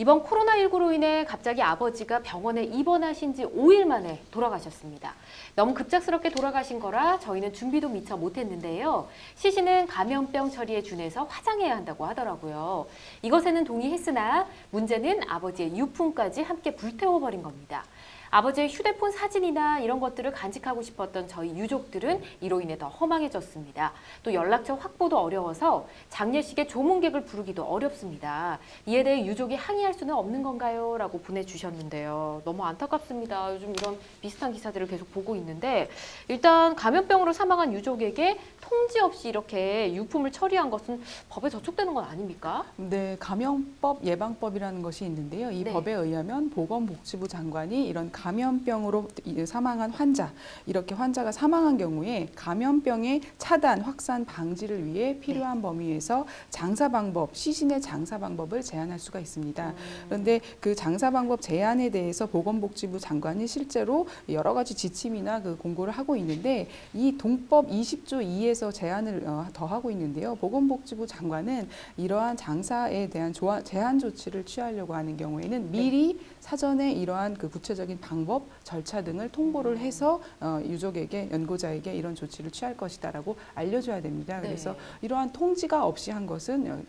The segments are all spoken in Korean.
이번 코로나19로 인해 갑자기 아버지가 병원에 입원하신 지 5일 만에 돌아가셨습니다. 너무 급작스럽게 돌아가신 거라 저희는 준비도 미처 못했는데요. 시신은 감염병 처리에 준해서 화장해야 한다고 하더라고요. 이것에는 동의했으나 문제는 아버지의 유품까지 함께 불태워버린 겁니다. 아버지의 휴대폰 사진이나 이런 것들을 간직하고 싶었던 저희 유족들은 이로 인해 더 허망해졌습니다. 또 연락처 확보도 어려워서 장례식에 조문객을 부르기도 어렵습니다. 이에 대해 유족이 항의할 수는 없는 건가요? 라고 보내주셨는데요. 너무 안타깝습니다. 요즘 이런 비슷한 기사들을 계속 보고 있는데 일단 감염병으로 사망한 유족에게 통지 없이 이렇게 유품을 처리한 것은 법에 저촉되는 건 아닙니까? 네, 감염법 예방법이라는 것이 있는데요. 이 네. 법에 의하면 보건복지부 장관이 이런 감염병으로 사망한 환자, 이렇게 환자가 사망한 경우에 감염병의 차단, 확산 방지를 위해 필요한 범위에서 장사 방법, 시신의 장사 방법을 제한할 수가 있습니다. 그런데 그 장사 방법 제한에 대해서 보건복지부 장관이 실제로 여러 가지 지침이나 그 공고를 하고 있는데 이 동법 20조 2에서 제한을 더하고 있는데요. 보건복지부 장관은 이러한 장사에 대한 제한 조치를 취하려고 하는 경우에는 미리 사전에 이러한 그 구체적인 방법, 절차 등을 통보를 해서 유족에게, 연고자에게 이런 조치를 취할 것이다라고 알려줘야 됩니다. 그래서 이러한 통지가 없이 한 것은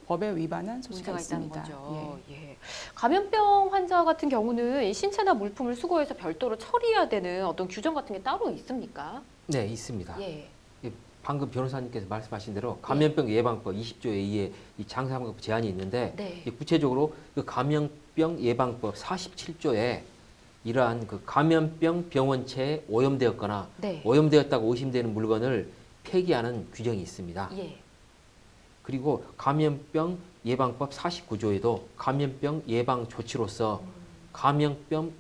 법에 위반한 소지가 있습니다. 있다는 거죠. 예. 감염병 환자 같은 경우는 이 신체나 물품을 수거해서 별도로 처리해야 되는 어떤 규정 같은 게 따로 있습니까? 네, 있습니다. 예. 방금 변호사님께서 말씀하신 대로 감염병 예방법 20조에 의해 이 장사방법 제한이 있는데 네. 구체적으로 그 감염병 예방법 47조에 이러한 그 감염병 병원체에 오염되었거나 네. 오염되었다고 의심되는 물건을 폐기하는 규정이 있습니다. 예. 그리고 감염병 예방법 49조에도 감염병 예방 조치로서 감염병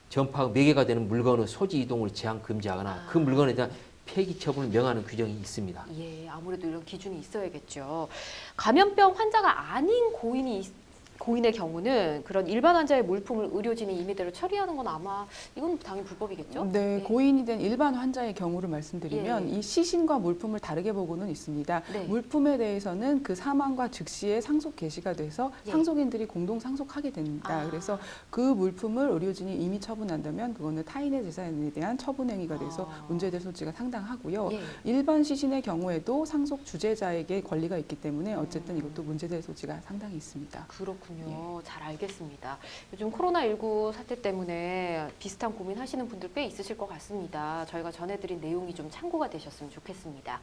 전파 매개가 되는 물건의 소지 이동을 제한 금지하거나 그 물건에 대한 폐기 처분을 명하는 규정이 있습니다. 예, 아무래도 이런 기준이 있어야겠죠. 감염병 환자가 아닌 고인의 경우는 그런 일반 환자의 물품을 의료진이 임의대로 처리하는 건 아마 이건 당연히 불법이겠죠? 네, 고인이 된 일반 환자의 경우를 말씀드리면 이 시신과 물품을 다르게 보고는 있습니다. 네. 물품에 대해서는 그 사망과 즉시에 상속 개시가 돼서 상속인들이 공동 상속하게 됩니다. 그래서 그 물품을 의료진이 임의 처분한다면 그거는 타인의 재산에 대한 처분 행위가 돼서 문제될 소지가 상당하고요. 일반 시신의 경우에도 상속 주재자에게 권리가 있기 때문에 어쨌든 이것도 문제될 소지가 상당히 있습니다. 그렇군요. 잘 알겠습니다. 요즘 코로나19 사태 때문에 비슷한 고민하시는 분들 꽤 있으실 것 같습니다. 저희가 전해드린 내용이 좀 참고가 되셨으면 좋겠습니다.